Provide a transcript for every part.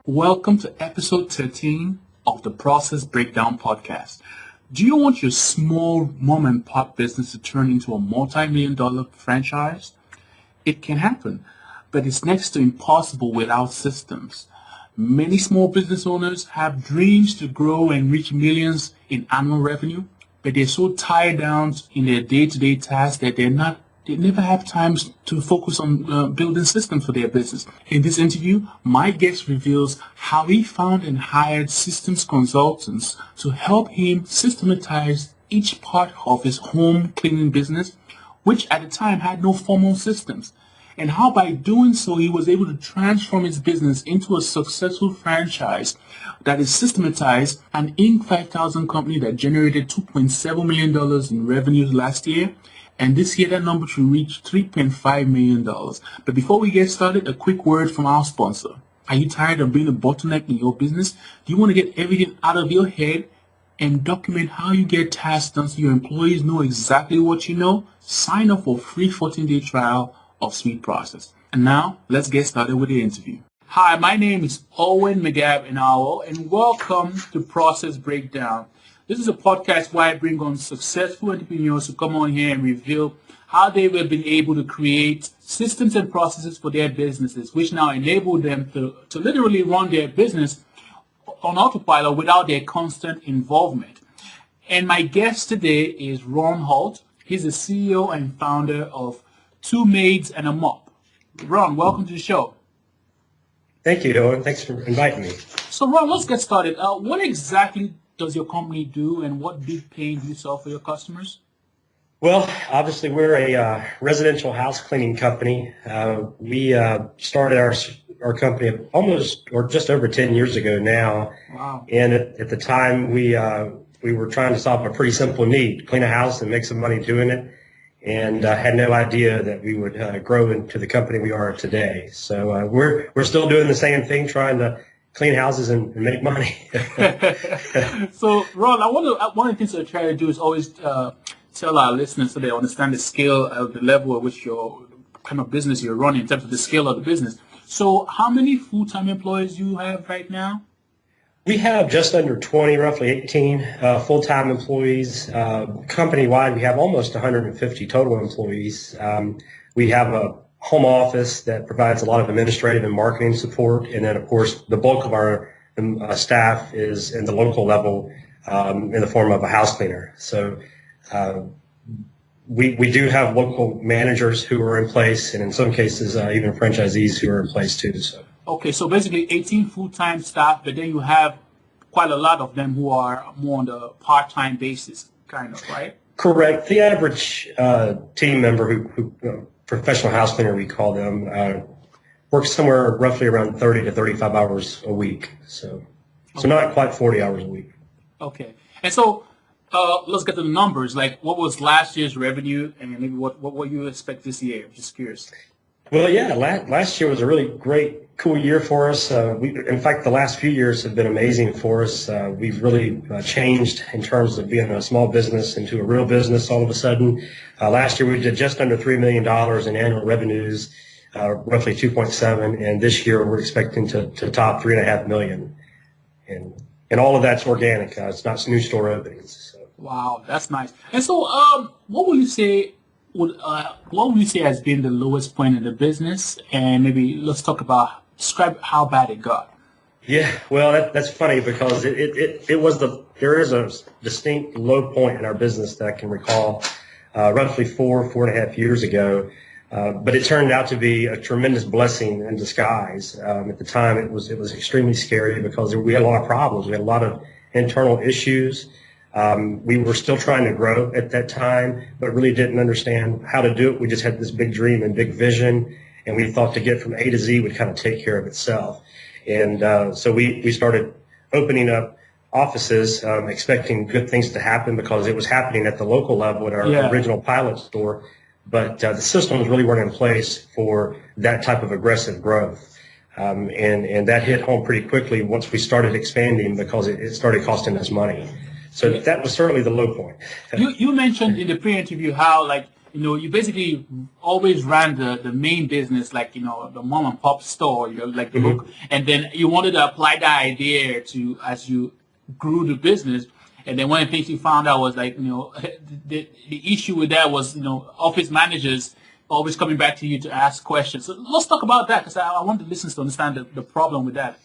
Welcome to episode 13 of the Process Breakdown podcast. Do you want your small mom and pop business to turn into a multi-million-dollar franchise? It can happen, but it's next to impossible without systems. Many small business owners have dreams to grow and reach millions in annual revenue, but they're so tied down in their day-to-day tasks that they never have time to focus on building systems for their business. In this interview, my guest reveals how he found and hired systems consultants to help him systematize each part of his home cleaning business, which at the time had no formal systems, and how by doing so he was able to transform his business into a successful franchise that is systematized, an Inc. 5000 company that generated $2.7 million in revenues last year. And this year, that number should reach $3.5 million. But before we get started, a quick word from our sponsor. Are you tired of being a bottleneck in your business? Do you want to get everything out of your head and document how you get tasks done so your employees know exactly what you know? Sign up for a free 14-day trial of Sweet Process. And now, let's get started with the interview. Hi, my name is Owen McGab-Inawo, and welcome to Process Breakdown. This is a podcast where I bring on successful entrepreneurs to come on here and reveal how they have been able to create systems and processes for their businesses, which now enable them to literally run their business on autopilot without their constant involvement. And my guest today is Ron Holt. He's the CEO and founder of Two Maids and a Mop. Ron, welcome to the show. Thank you, Owen. Thanks for inviting me. So, Ron, let's get started. What exactly does your company do, and what big pain do you solve for your customers? Well, obviously, we're a residential house cleaning company. We started our company almost or just over 10 years ago now. Wow. And at the time, we were trying to solve a pretty simple need: clean a house and make some money doing it. And had no idea that we would grow into the company we are today. So we're still doing the same thing, trying to clean houses and make money. So, Ron, one of the things I try to do is always tell our listeners so they understand the scale of the level at which your kind of business you're running in terms of the scale of the business. So how many full-time employees do you have right now? We have just under 20, roughly 18 full-time employees. Company-wide, we have almost 150 total employees. We have a home office that provides a lot of administrative and marketing support. And then, of course, the bulk of our staff is in the local level in the form of a house cleaner. So we do have local managers who are in place, and in some cases, even franchisees who are in place too. So. Okay, so basically 18 full-time staff, but then you have quite a lot of them who are more on the part-time basis, kind of, right? Correct. The average team member who professional house cleaner, we call them, works somewhere roughly around 30 to 35 hours a week. So not quite 40 hours a week. Okay. And so let's get to the numbers. Like, what was last year's revenue, and maybe what you expect this year? I'm just curious. Well, yeah, last year was a really great, cool year for us. In fact, the last few years have been amazing for us. We've really changed in terms of being a small business into a real business all of a sudden. Last year, we did just under $3 million in annual revenues, roughly 2.7, and this year we're expecting to top $3.5 million. And all of that's organic. It's not new store openings. So. Wow, that's nice. And so, what would you say has been the lowest point in the business? And maybe let's describe how bad it got. Yeah, well, that's funny because there is a distinct low point in our business that I can recall, roughly 4.5 years ago. But it turned out to be a tremendous blessing in disguise. At the time, it was extremely scary because we had a lot of problems. We had a lot of internal issues. We were still trying to grow at that time, but really didn't understand how to do it. We just had this big dream and big vision, and we thought to get from A to Z would kind of take care of itself. And so we started opening up offices, expecting good things to happen because it was happening at the local level at our original pilot store. But the systems really weren't in place for that type of aggressive growth. And that hit home pretty quickly once we started expanding because it started costing us money. So that was certainly the low point. You mentioned in the pre-interview how, like, you basically always ran the main business, like, the mom and pop store, like the look, and then you wanted to apply that idea to as you grew the business. And then one of the things you found out was like, the issue with that was, office managers always coming back to you to ask questions. So let's talk about that because I want the listeners to understand the problem with that.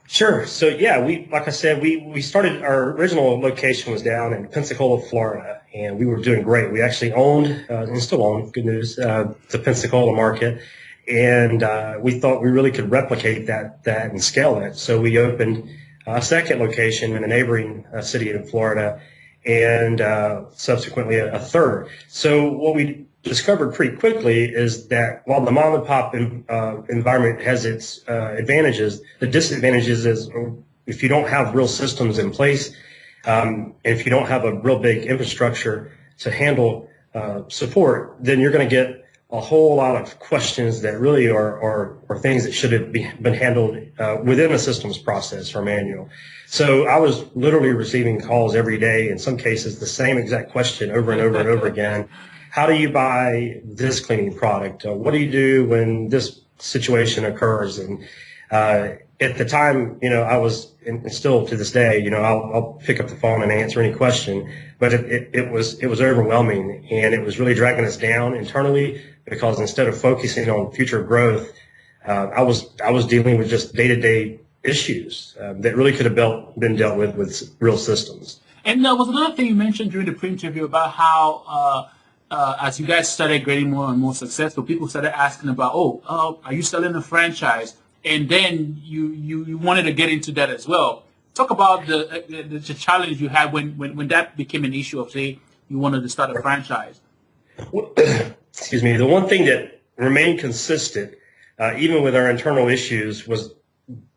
Sure. So yeah, like I said, we started, our original location was down in Pensacola, Florida, and we were doing great. We actually owned, and still own, good news, the Pensacola market. And we thought we really could replicate that and scale it. So we opened a second location in a neighboring city in Florida, and subsequently a third. So what we discovered pretty quickly is that while the mom and pop environment has its advantages, the disadvantages is if you don't have real systems in place, and if you don't have a real big infrastructure to handle support, then you're going to get a whole lot of questions that really are things that should have been handled within a systems process or manual. So I was literally receiving calls every day, in some cases the same exact question over and over and over again. How do you buy this cleaning product? What do you do when this situation occurs? And at the time, I was, and still to this day, I'll pick up the phone and answer any question, but it was overwhelming, and it was really dragging us down internally because instead of focusing on future growth, I was dealing with just day-to-day issues that really could have been dealt with real systems. And there was another thing you mentioned during the pre-interview about how as you guys started getting more and more successful, people started asking about, are you selling a franchise? And then you wanted to get into that as well. Talk about the challenge you had when that became an issue of, say, you wanted to start a franchise. Excuse me. The one thing that remained consistent, even with our internal issues, was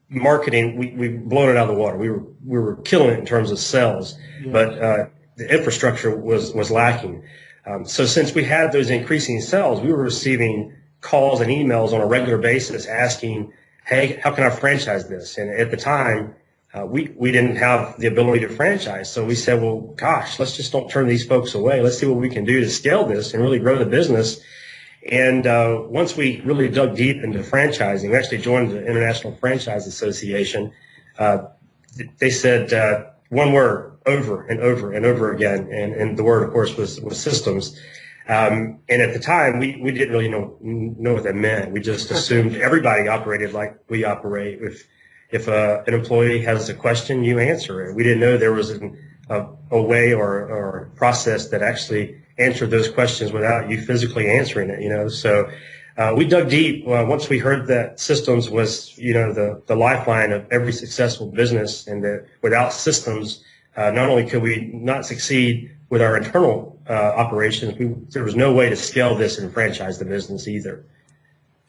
marketing. We've blown it out of the water. We were killing it in terms of sales, but the infrastructure was lacking. So since we had those increasing sales, we were receiving calls and emails on a regular basis asking, hey, how can I franchise this? And at the time, we didn't have the ability to franchise. So we said, well, gosh, let's just don't turn these folks away. Let's see what we can do to scale this and really grow the business. And once we really dug deep into franchising, we actually joined the International Franchise Association. They said one word, over and over and over again, and the word, of course, was systems. And at the time, we didn't really know what that meant. We just assumed everybody operated like we operate. If an employee has a question, you answer it. We didn't know there was a way or a process that actually answered those questions without you physically answering it. So we dug deep. Once we heard that systems was, the lifeline of every successful business, and that without systems, not only could we not succeed with our internal operations, there was no way to scale this and franchise the business either.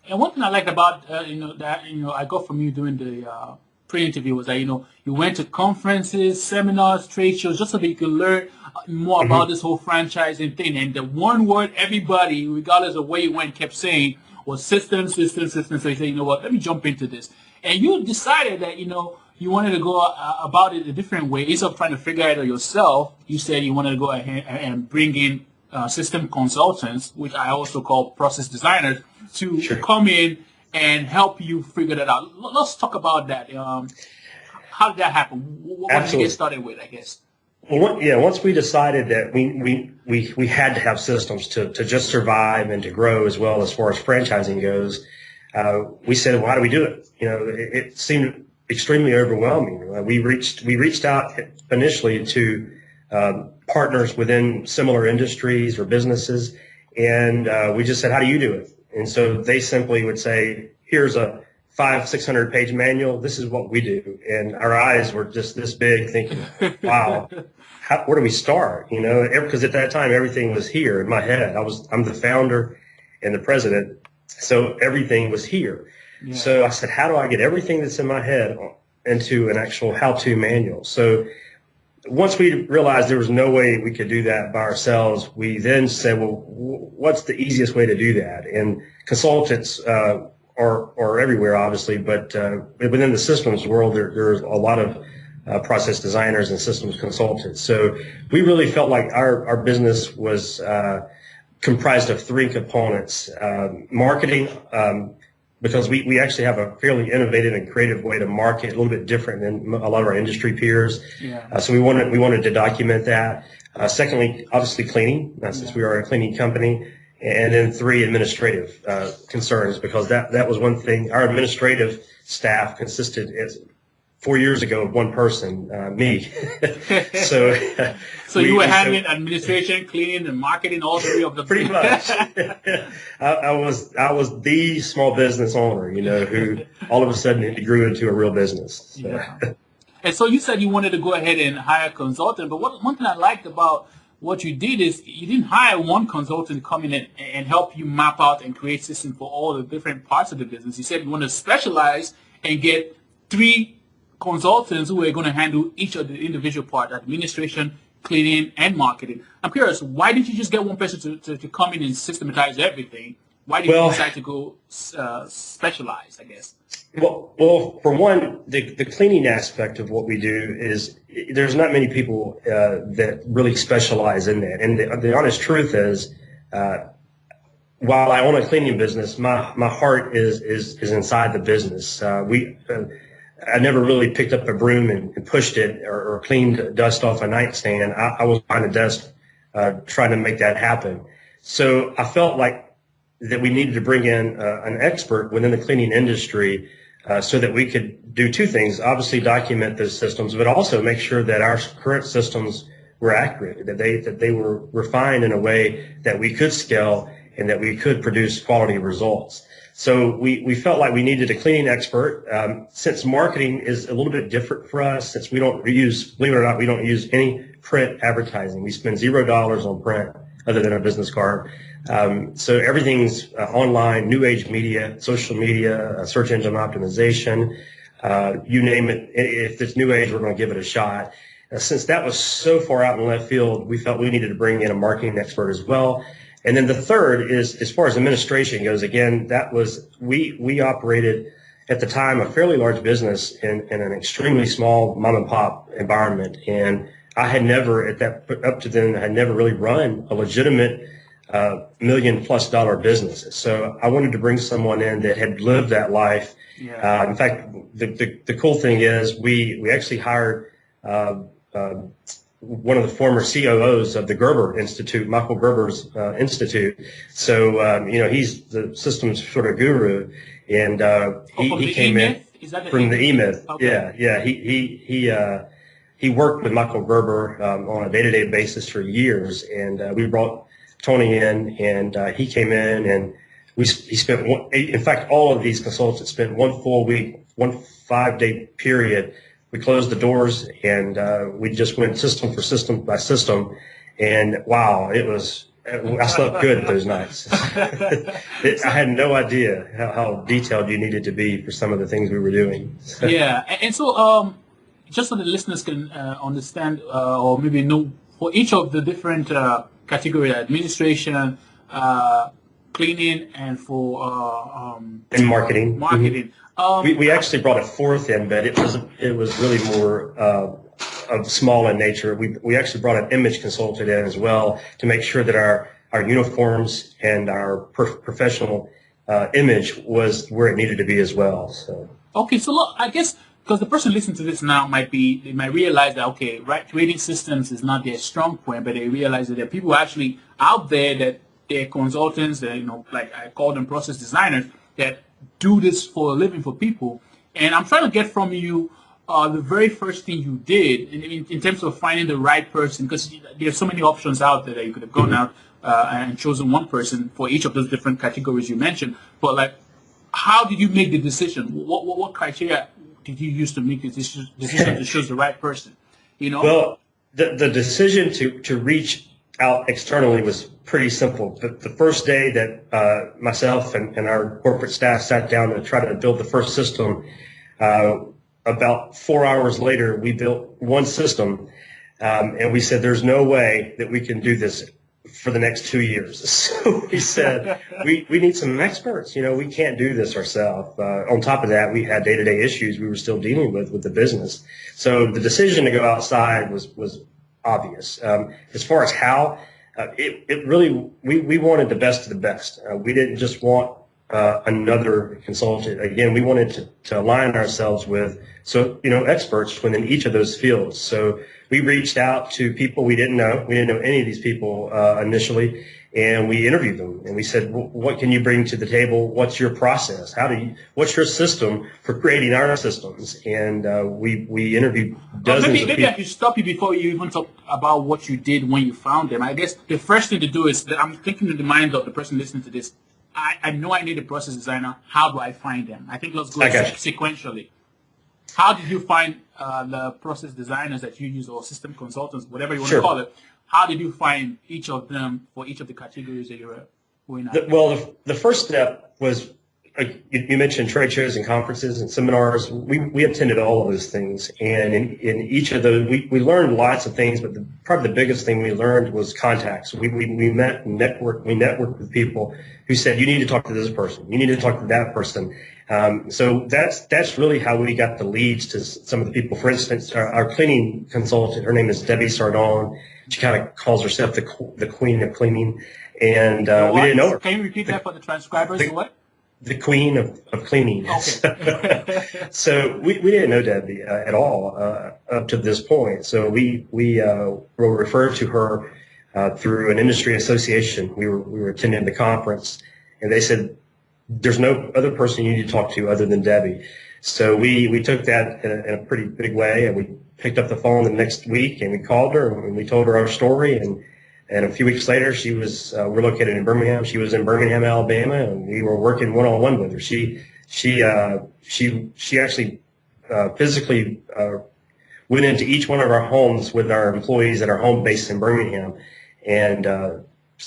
And one thing I liked about that I got from you during the pre-interview was that you went to conferences, seminars, trade shows, just so that you could learn more about this whole franchising thing. And the one word everybody, regardless of where you went, kept saying was system. So you said, you know what, let me jump into this. And you decided that you wanted to go about it a different way. Instead of trying to figure it out yourself, you said you wanted to go ahead and bring in system consultants, which I also call process designers, to come in and help you figure that out. Let's talk about that. How did that happen? What did you get started with, I guess? Well, once we decided that we had to have systems to just survive and to grow as well as far as franchising goes, we said, why do we do it? It seemed extremely overwhelming. We reached out initially to partners within similar industries or businesses, and we just said, how do you do it? And so they simply would say, here's a 500-600 page manual. This is what we do. And our eyes were just this big, thinking, wow, where do we start? Because at that time, everything was here in my head. I'm the founder and the president, so everything was here. Yeah. So I said, how do I get everything that's in my head into an actual how-to manual? So once we realized there was no way we could do that by ourselves, we then said, well, what's the easiest way to do that? And consultants are everywhere, obviously, but within the systems world, there's a lot of process designers and systems consultants. So we really felt like our business was comprised of three components. Marketing, because we actually have a fairly innovative and creative way to market, a little bit different than a lot of our industry peers. Yeah. So we wanted to document that. Secondly, obviously cleaning, since we are a cleaning company. And then three, administrative concerns, because that was one thing. Our administrative staff consisted 4 years ago of one person, me. So You were handling administration, cleaning, and marketing, all three of them. Pretty much. I was the small business owner, who all of a sudden it grew into a real business. So. Yeah. And so you said you wanted to go ahead and hire a consultant, but one thing I liked about what you did is you didn't hire one consultant to come in and help you map out and create systems for all the different parts of the business. You said you want to specialize and get three consultants who are going to handle each of the individual parts: administration, cleaning, and marketing. I'm curious, why didn't you just get one person to come in and systematize everything? Why did you decide to go specialize, I guess? Well, for one, the cleaning aspect of what we do is there's not many people that really specialize in that. And the honest truth is, while I own a cleaning business, my heart is inside the business. I never really picked up a broom and pushed it or cleaned dust off a nightstand. I was behind a desk trying to make that happen. So I felt like that we needed to bring in an expert within the cleaning industry so that we could do two things: obviously document those systems, but also make sure that our current systems were accurate, that they were refined in a way that we could scale and that we could produce quality results. So we felt like we needed a cleaning expert. Since marketing is a little bit different for us, since we don't use, believe it or not, we don't use any print advertising. We spend $0 on print other than a business card. So everything's online, new age media, social media, search engine optimization, you name it. If it's new age, we're going to give it a shot. Since that was so far out in left field, we felt we needed to bring in a marketing expert as well. And then the third is, as far as administration goes, again, that was, we operated at the time a fairly large business in an extremely small mom and pop environment. And I had never, up to then, had never really run a legitimate $1 million+ business. So I wanted to bring someone in that had lived that life. Yeah. In fact, the cool thing is we actually hired one of the former COOs of the Gerber Institute, Michael Gerber's Institute. So, he's the systems sort of guru, and he came in from the E-Myth. Okay. Yeah. He worked with Michael Gerber on a day-to-day basis for years, and we brought Tony in, and he came in, and he spent in fact, all of these consultants spent one full week, 1 5-day period. We closed the doors, and we just went system for system by system, and wow, I slept good those nights. I had no idea how detailed you needed to be for some of the things we were doing. Yeah, and so just so the listeners can understand or maybe know, for each of the different categories, administration, cleaning, and for and marketing. Marketing. Mm-hmm. We actually brought a fourth in, but it was really more of small in nature. We actually brought an image consultant in as well to make sure that our uniforms and our professional image was where it needed to be as well. So okay, so look, I guess because the person listening to this now might realize that creating systems is not their strong point, but they realize that there are people actually out there that they're consultants, that like I call them process designers, that do this for a living for people. And I'm trying to get from you the very first thing you did in terms of finding the right person, because there's so many options out there that you could have gone out and chosen one person for each of those different categories you mentioned. But like, how did you make the decision? What criteria did you use to make the decision to choose the right person? Well, the decision to reach out externally was pretty simple. The first day that myself and our corporate staff sat down to try to build the first system, about 4 hours later, we built one system, and we said, there's no way that we can do this for the next 2 years. So we said, we need some experts. We can't do this ourselves. On top of that, we had day-to-day issues we were still dealing with the business. So the decision to go outside was obvious. As far as how, it really, we wanted the best of the best. We didn't just want another consultant. Again, we wanted to align ourselves with, experts within each of those fields. So we reached out to people we didn't know. We didn't know any of these people initially, and we interviewed them. And we said, what can you bring to the table? What's your process? What's your system for creating our systems? And we interviewed dozens of people. Maybe I could stop you before you even talk about what you did when you found them. I guess the first thing to do is that I'm thinking in the mind of the person listening to this. I know I need a process designer. How do I find them? I think let's go sequentially. How did you find the process designers that you use, or system consultants, whatever you want to call it? How did you find each of them for each of the categories that you were going at? The first step was, you mentioned trade shows and conferences and seminars. We attended all of those things, and in each of those, we learned lots of things. But probably the biggest thing we learned was contacts. We met and networked with people who said, you need to talk to this person, you need to talk to that person. So that's really how we got the leads to some of the people. For instance, our cleaning consultant, her name is Debbie Sardone. She kind of calls herself the queen of cleaning, and we didn't know her. Can you repeat that for the transcribers? What? The queen of cleaning. Okay. So we didn't know Debbie at all up to this point. So we were referred to her through an industry association. We were attending the conference, and they said, there's no other person you need to talk to other than Debbie. So we took that in a pretty big way, and we picked up the phone the next week, and we called her, and we told her our story, and a few weeks later, we're located in Birmingham. She was in Birmingham, Alabama, and we were working one-on-one with her. She actually physically went into each one of our homes with our employees at our home base in Birmingham, and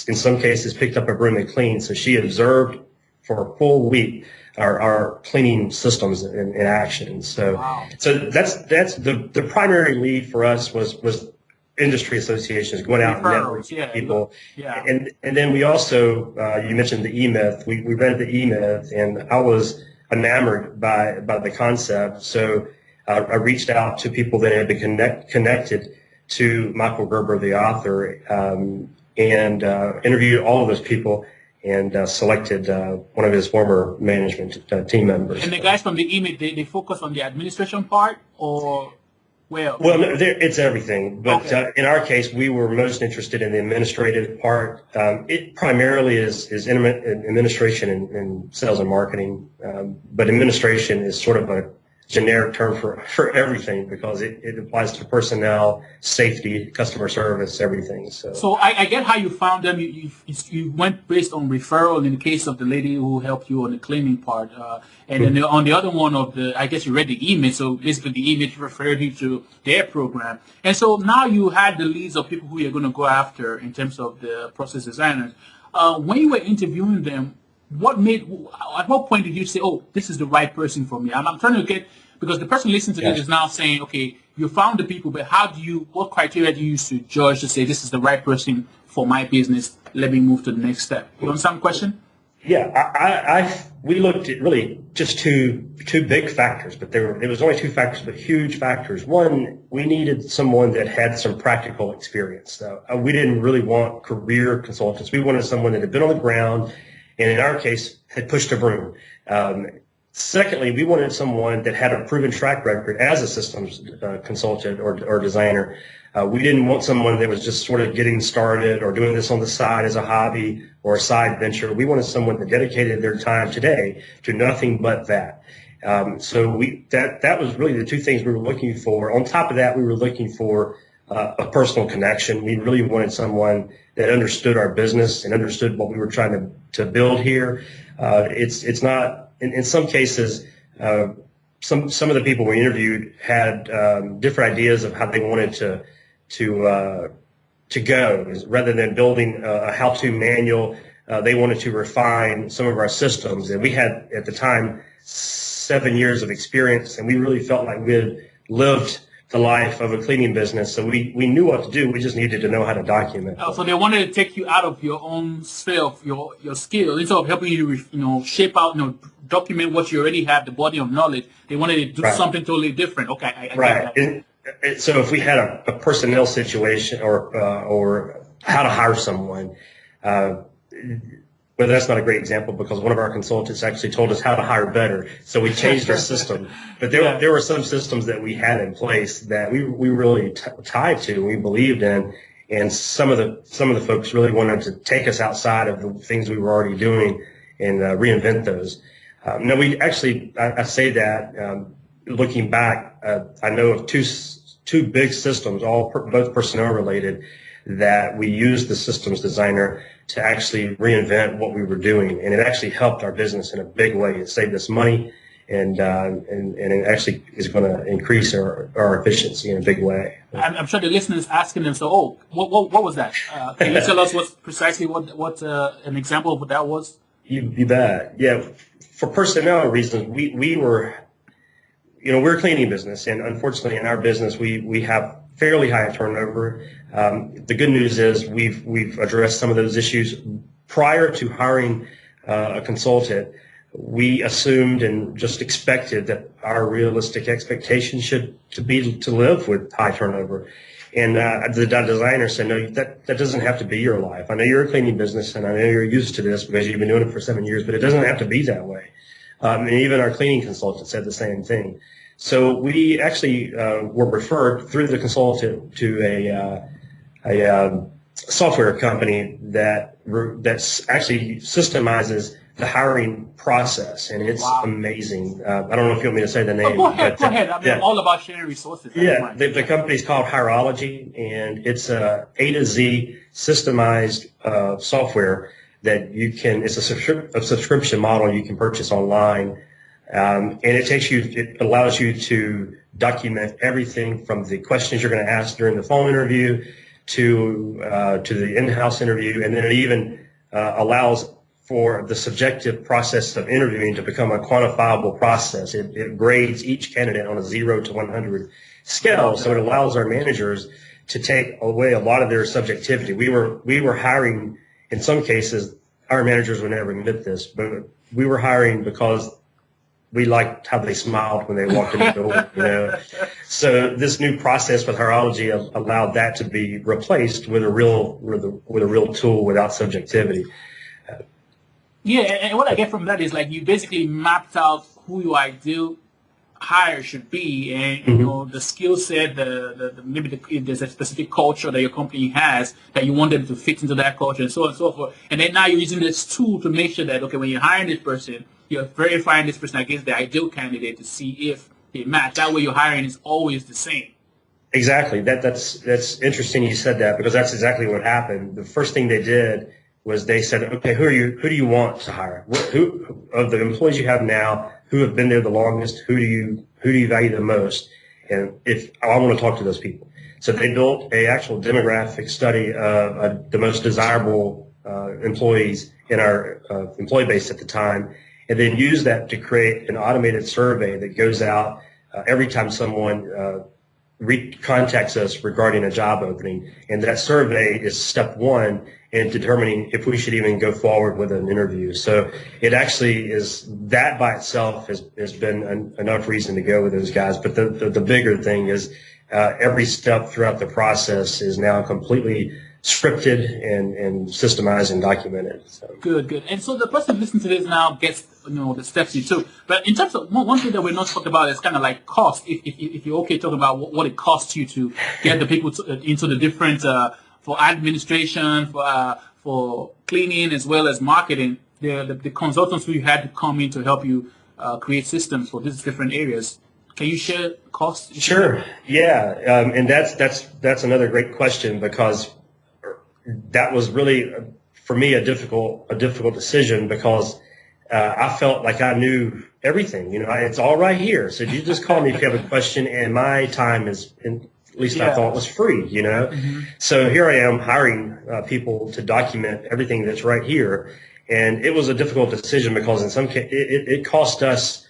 in some cases picked up a broom and cleaned. So she observed for a full week our cleaning systems in action. So, wow. So that's the primary lead for us was industry associations, going out and networking with people. Yeah. And then we also, you mentioned the E-Myth. We read the E-Myth, and I was enamored by the concept. So I reached out to people that had been connected to Michael Gerber, the author, and interviewed all of those people, and selected one of his former management team members. And the guys from the E-Myth, they focus on the administration part, or? Well, no, it's everything. But okay. In our case, we were most interested in the administrative part. It primarily is administration and sales and marketing. But administration is sort of a generic term for everything, because it applies to personnel, safety, customer service, everything. So I get how you found them. You went based on referral in the case of the lady who helped you on the cleaning part, and then on the other one I guess you read the email. So basically the email referred you to their program, and so now you had the leads of people who you're going to go after in terms of the process designers. When you were interviewing them, at what point did you say, oh, this is the right person for me? I'm trying to get, because the person listening to this is now saying, okay, you found the people, but what criteria do you use to judge to say this is the right person for my business? Let me move to the next step. You understand the question? Yeah, we looked at really just two big factors, but there was only two factors, but huge factors. One, we needed someone that had some practical experience. We didn't really want career consultants. We wanted someone that had been on the ground, and in our case, had pushed a broom. Secondly, we wanted someone that had a proven track record as a systems consultant or designer. We didn't want someone that was just sort of getting started or doing this on the side as a hobby or a side venture. We wanted someone that dedicated their time today to nothing but that. So that was really the two things we were looking for. On top of that, we were looking for a personal connection. We really wanted someone that understood our business and understood what we were trying to build here. It's not, in some cases, some of the people we interviewed had different ideas of how they wanted to go. Rather than building a how-to manual, they wanted to refine some of our systems. And we had, at the time, 7 years of experience, and we really felt like we had lived the life of a cleaning business. So we knew what to do. We just needed to know how to document. Oh, so they wanted to take you out of your own self, your skill, instead of helping you, shape out, document what you already have, the body of knowledge. They wanted to do something totally different. Okay, I right. So if we had a personnel situation or how to hire someone. But that's not a great example because one of our consultants actually told us how to hire better. So we changed our system. But there were some systems that we had in place that we really tied to and we believed in. And some of the folks really wanted to take us outside of the things we were already doing and reinvent those. Now we actually, I say that looking back, I know of two big systems, both personnel related, that we used the systems designer to actually reinvent what we were doing, and it actually helped our business in a big way. It saved us money, and it actually is going to increase our efficiency in a big way. I'm sure the listeners asking themselves, "Oh, what was that? Can you tell us precisely what an example of what that was?" You bet. Yeah, for personnel reasons, we were, we're a cleaning business, and unfortunately, in our business, we have fairly high turnover. The good news is we've addressed some of those issues. Prior to hiring a consultant, we assumed and just expected that our realistic expectation should be to live with high turnover. And the designer said, no, that doesn't have to be your life. I know you're a cleaning business, and I know you're used to this because you've been doing it for 7 years, but it doesn't have to be that way. And even our cleaning consultant said the same thing. So we actually were referred through the consultant to a software company that's actually systemizes the hiring process, and it's amazing. I don't know if you want me to say the name. Go ahead. I'm all about sharing resources. Yeah, the company's called Hirology, and it's a to Z systemized software that it's a subscription model you can purchase online. And it allows you to document everything from the questions you're going to ask during the phone interview to the in-house interview, and then it even allows for the subjective process of interviewing to become a quantifiable process. It grades each candidate on a 0 to 100 scale, so it allows our managers to take away a lot of their subjectivity. We were hiring, in some cases, our managers would never admit this, but we were hiring because we liked how they smiled when they walked in the door, So this new process with Hirology allowed that to be replaced with a real tool without subjectivity. Yeah, and what I get from that is like you basically mapped out who your ideal hire should be, and the skill set, if there's a specific culture that your company has that you want them to fit into that culture, and so on and so forth. And then now you're using this tool to make sure that when you're hiring this person, you're verifying this person against the ideal candidate to see if they match. That way, your hiring is always the same. Exactly. That's interesting you said that, because that's exactly what happened. The first thing they did was they said, okay, who do you want to hire? Who of the employees you have now, who have been there the longest, who do you value the most? And I want to talk to those people. So they built an actual demographic study of the most desirable employees in our employee base at the time, and then used that to create an automated survey that goes out every time someone contacts us regarding a job opening. And that survey is step one in determining if we should even go forward with an interview. So it actually is, that by itself has been enough reason to go with those guys. But the bigger thing is every step throughout the process is now completely scripted and systemized and documented. So. Good. And so the person listening to this now gets the steps you took. But in terms of one thing that we're not talking about is kind of like cost. If you're okay talking about what it costs you to get the people into the different for administration, for cleaning as well as marketing, the consultants who you had to come in to help you create systems for these different areas. Can you share costs? Sure. Yeah, and that's another great question, because that was really, for me, a difficult decision, because I felt like I knew everything. It's all right here. So you just call me if you have a question, and my time is, at least I thought, was free. Mm-hmm. So here I am hiring people to document everything that's right here, and it was a difficult decision because in some case it cost us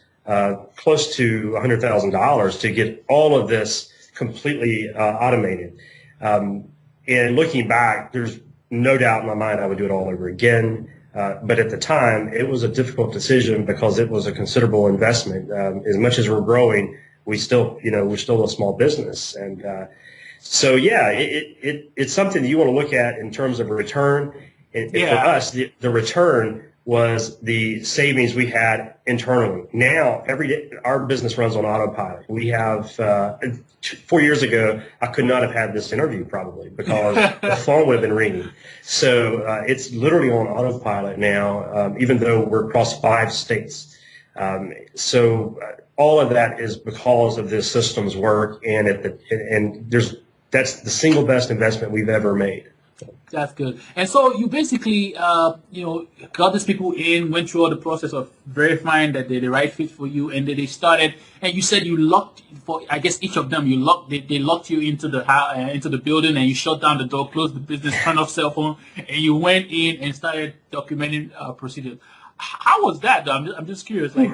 close to $100,000 to get all of this completely automated. And looking back, there's no doubt in my mind I would do it all over again. But at the time, it was a difficult decision because it was a considerable investment. As much as we're growing, we're still a small business. And So yeah, it's something that you want to look at in terms of a return. And for us, the return was the savings we had internally. Now, every day, our business runs on autopilot. We have, 4 years ago, I could not have had this interview probably because the phone would have been ringing. So it's literally on autopilot now, even though we're across 5 states. So all of that is because of this systems work, and that's the single best investment we've ever made. That's good. And so you basically, got these people in, went through all the process of verifying that they're the right fit for you, and then they started. And you said you locked for, I guess each of them, they locked you into the building, and you shut down the door, closed the business, turned off cell phone, and you went in and started documenting procedures. How was that, though? I'm just curious, like.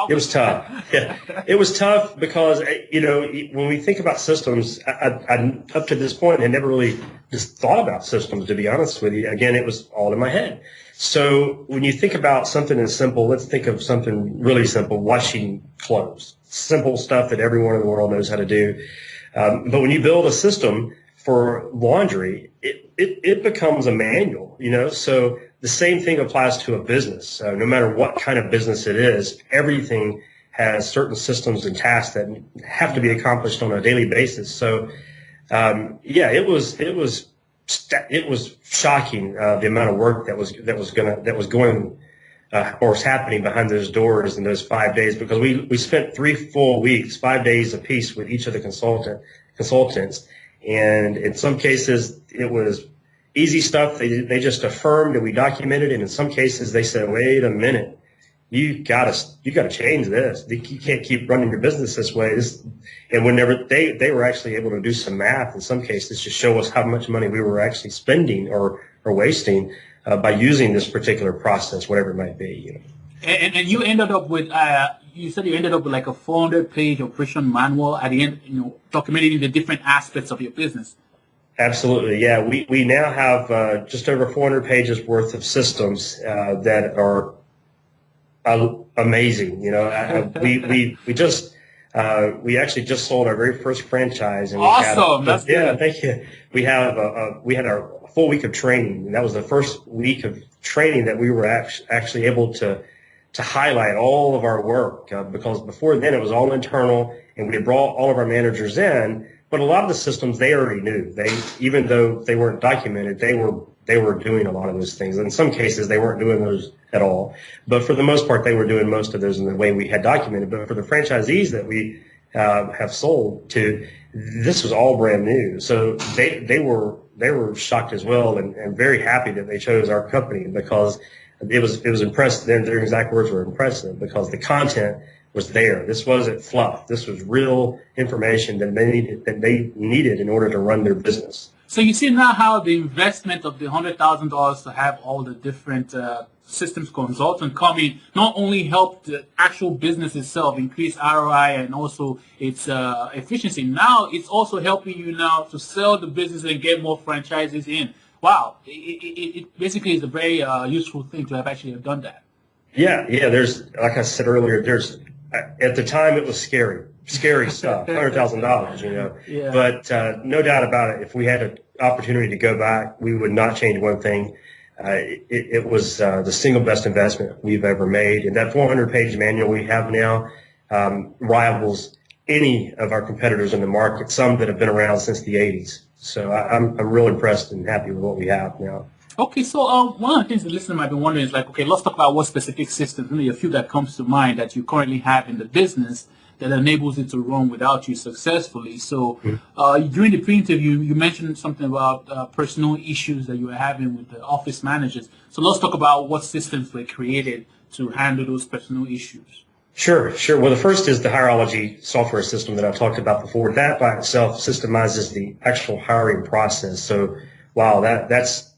It was tough. Yeah, it was tough because when we think about systems, I up to this point had never really just thought about systems. To be honest with you, again, it was all in my head. So when you think about something as simple, let's think of something really simple: washing clothes. Simple stuff that everyone in the world knows how to do. But when you build a system for laundry, it becomes a manual. So. The same thing applies to a business. No matter what kind of business it is, everything has certain systems and tasks that have to be accomplished on a daily basis. So, it was shocking the amount of work that was going or was happening behind those doors in those 5 days, because we spent 3 full weeks, 5 days apiece with each of the consultants, and in some cases it was easy stuff. They just affirmed and we documented it. In some cases, they said, "Wait a minute, you gotta change this. You can't keep running your business this way." And whenever they were actually able to do some math in some cases to show us how much money we were actually spending or wasting by using this particular process, whatever it might be. And you ended up with you said you ended up with like a 400-page operation manual at the end, documenting the different aspects of your business. Absolutely, yeah. We now have just over 400 pages worth of systems that are amazing. We actually just sold our very first franchise, and awesome. That's good. Thank you. We had a full week of training, and that was the first week of training that we were actually able to highlight all of our work, because before then it was all internal, and we had brought all of our managers in. But a lot of the systems they already knew. Even though they weren't documented, they were doing a lot of those things. In some cases, they weren't doing those at all. But for the most part, they were doing most of those in the way we had documented. But for the franchisees that we have sold to, this was all brand new. So they were shocked as well, and very happy that they chose our company, because it was impressive. Their exact words were impressive, because the content was there. This wasn't fluff. This was real information that they needed in order to run their business. So you see now how the investment of the $100,000 to have all the different systems consultants come in not only help the actual business itself increase ROI and also its efficiency. Now it's also helping you now to sell the business and get more franchises in. Wow, it basically is a very useful thing to have actually done that. Yeah. There's, like I said earlier, at the time it was scary stuff, $100,000, Yeah. But no doubt about it, if we had an opportunity to go back, we would not change one thing. It was the single best investment we've ever made. And that 400-page manual we have now rivals any of our competitors in the market, some that have been around since the 80s. So I'm real impressed and happy with what we have now. Okay, so one of the things the listener might be wondering is like, okay, let's talk about what specific systems, maybe a few that comes to mind that you currently have in the business that enables it to run without you successfully. So during the pre-interview, you mentioned something about personal issues that you were having with the office managers. So let's talk about what systems were created to handle those personal issues. Sure. Well, the first is the Hireology software system that I've talked about before. That by itself systemizes the actual hiring process. So, wow, that's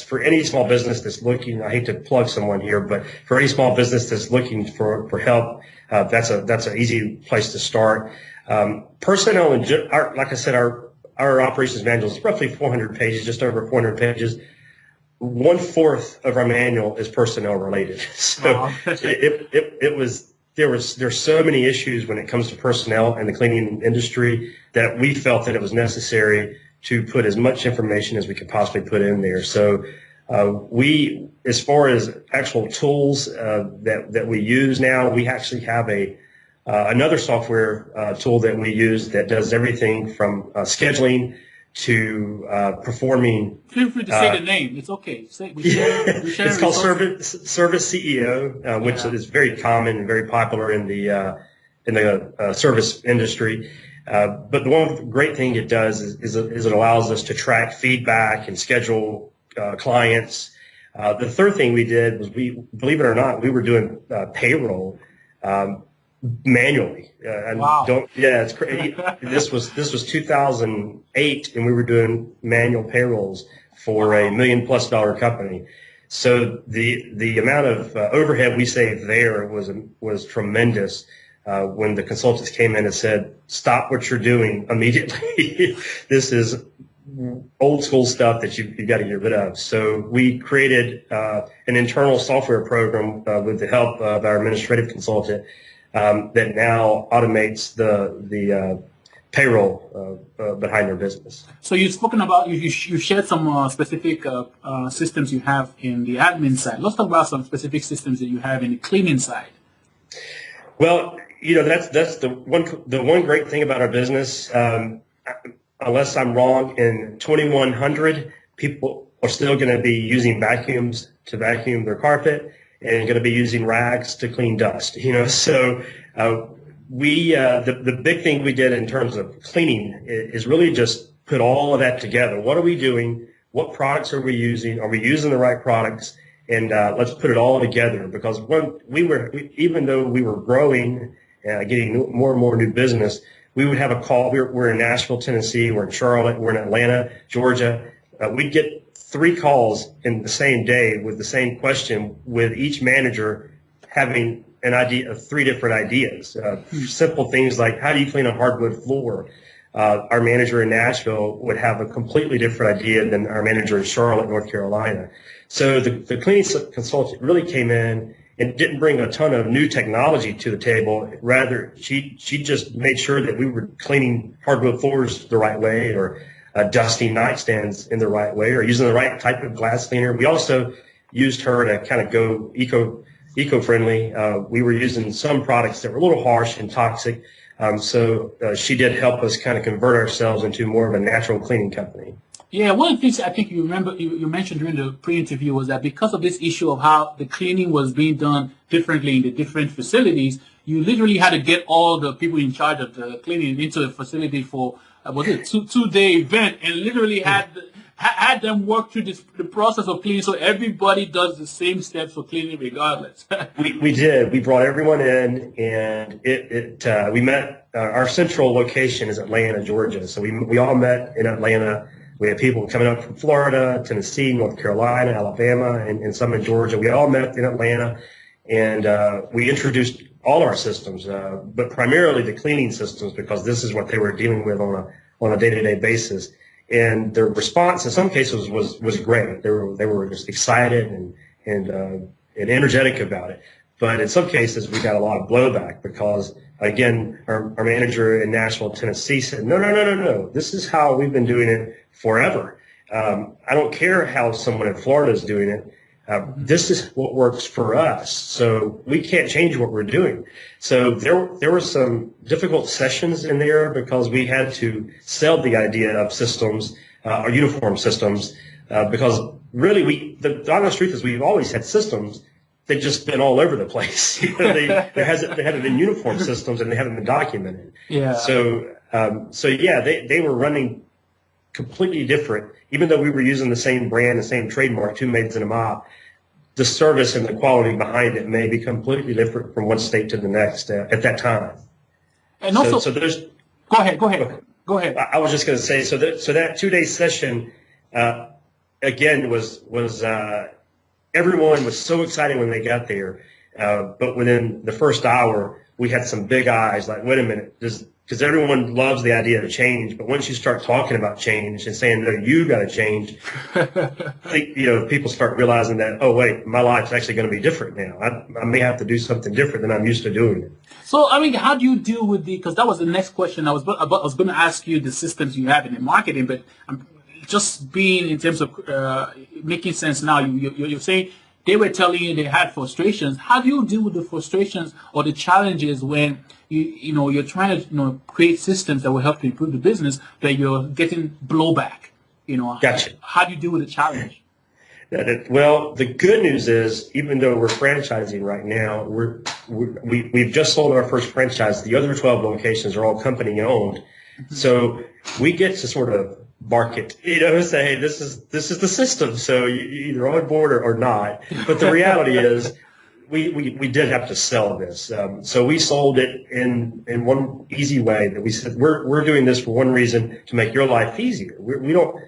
for any small business that's looking. I hate to plug someone here, but for any small business that's looking for help, that's an easy place to start. Personnel, like I said, our operations manual is roughly 400 pages, just over 400 pages. 1/4 of our manual is personnel related. So it was there's so many issues when it comes to personnel in the cleaning industry that we felt that it was necessary to put as much information as we could possibly put in there. So we, as far as actual tools that we use now, we actually have another software tool that we use that does everything from scheduling to performing. Feel free to say the name. It's okay. It's called Service CEO, which is very common and very popular in the service industry. But the one great thing it does is it allows us to track feedback and schedule clients. The third thing we did was believe it or not, we were doing payroll manually. Wow. It's crazy. This was 2008, and we were doing manual payrolls for a $1 million+ company. So the amount of overhead we saved there was tremendous. When the consultants came in and said, "Stop what you're doing immediately. This is old school stuff that you've got to get rid of." So we created an internal software program with the help of our administrative consultant that now automates the payroll behind their business. So you've spoken about, you shared some specific systems you have in the admin side. Let's talk about some specific systems that you have in the cleaning side. Well, that's the one great thing about our business. Unless I'm wrong, in 2100, people are still going to be using vacuums to vacuum their carpet and going to be using rags to clean dust. So the big thing we did in terms of cleaning is really just put all of that together. What are we doing? What products are we using? Are we using the right products? And let's put it all together, because even though we were growing, getting more and more new business, we would have a call. We're in Nashville, Tennessee. We're in Charlotte. We're in Atlanta, Georgia. We'd get 3 calls in the same day with the same question, with each manager having an idea of 3 different ideas. Simple things like, how do you clean a hardwood floor? Our manager in Nashville would have a completely different idea than our manager in Charlotte, North Carolina. So the cleaning consultant really came in and didn't bring a ton of new technology to the table. Rather, she just made sure that we were cleaning hardwood floors the right way, or dusting nightstands in the right way, or using the right type of glass cleaner. We also used her to kind of go eco-friendly. We were using some products that were a little harsh and toxic. So she did help us kind of convert ourselves into more of a natural cleaning company. Yeah, one of the things I think you mentioned during the pre-interview was that because of this issue of how the cleaning was being done differently in the different facilities, you literally had to get all the people in charge of the cleaning into the facility for two-day event, and literally had them work through the process of cleaning, so everybody does the same steps for cleaning regardless. We did. We brought everyone in, and we met. Our central location is Atlanta, Georgia. So we all met in Atlanta. We had people coming up from Florida, Tennessee, North Carolina, Alabama, and some in Georgia. We all met in Atlanta, and we introduced all our systems, but primarily the cleaning systems, because this is what they were dealing with on a day-to-day basis. And their response in some cases was great. They were just excited and energetic about it. But in some cases, we got a lot of blowback because, again, our manager in Nashville, Tennessee said, no. This is how we've been doing it forever. I don't care how someone in Florida is doing it. This is what works for us. So we can't change what we're doing. So there were some difficult sessions in there because we had to sell the idea of systems, or uniform systems, because really the honest truth is we've always had systems. They've just been all over the place. They haven't been uniform systems, and they haven't been documented. Yeah. So they were running completely different. Even though we were using the same brand, the same trademark, two Maids and a Mop, the service and the quality behind it may be completely different from one state to the next at that time. And also, so there's. Go ahead. I was just going to say, so that 2-day session, again, was everyone was so excited when they got there, but within the first hour, we had some big eyes like, wait a minute, because everyone loves the idea of change, but once you start talking about change and saying, no, you got to change, I think, people start realizing that, oh, wait, my life's actually going to be different now. I may have to do something different than I'm used to doing. So, I mean, how do you deal with because that was the next question I was going to ask you, the systems you have in the marketing, but just being in terms of making sense now, you're saying they were telling you they had frustrations. How do you deal with the frustrations or the challenges when you're trying to create systems that will help to improve the business, but you're getting blowback? Gotcha. How do you deal with the challenge? Well, the good news is, even though we're franchising right now, we've just sold our first franchise. The other 12 locations are all company owned, so we get to sort of market, say, hey, this is the system, so you're either on board or not. But the reality is, we did have to sell this, so we sold it in one easy way. That we said we're doing this for one reason, to make your life easier. We don't.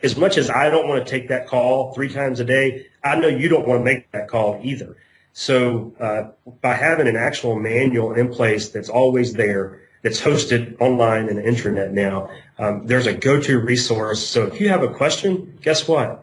As much as I don't want to take that call 3 times a day, I know you don't want to make that call either. So by having an actual manual in place that's always there, that's hosted online and the internet now, there's a go-to resource. So if you have a question, guess what?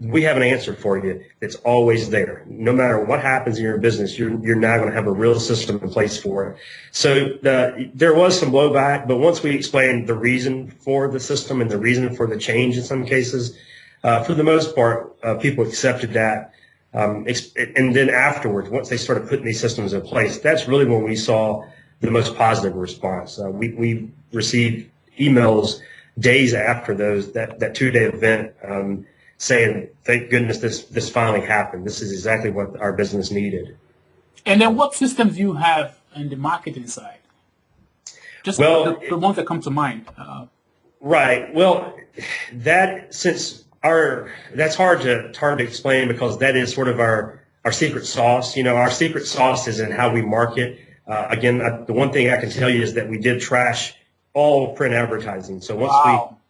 We have an answer for you that's always there. No matter what happens in your business, you're now going to have a real system in place for it. So there was some blowback, but once we explained the reason for the system and the reason for the change in some cases, for the most part, people accepted that. And then afterwards, once they started putting these systems in place, that's really when we saw the most positive response. We received emails days after that 2-day event, saying, thank goodness this finally happened. This is exactly what our business needed. And then what systems do you have in the marketing side? Just the ones that come to mind. Right. Well, that's hard to explain, because that is sort of our secret sauce. Our secret sauce is in how we market. Again, the one thing I can tell you is that we did trash all print advertising. So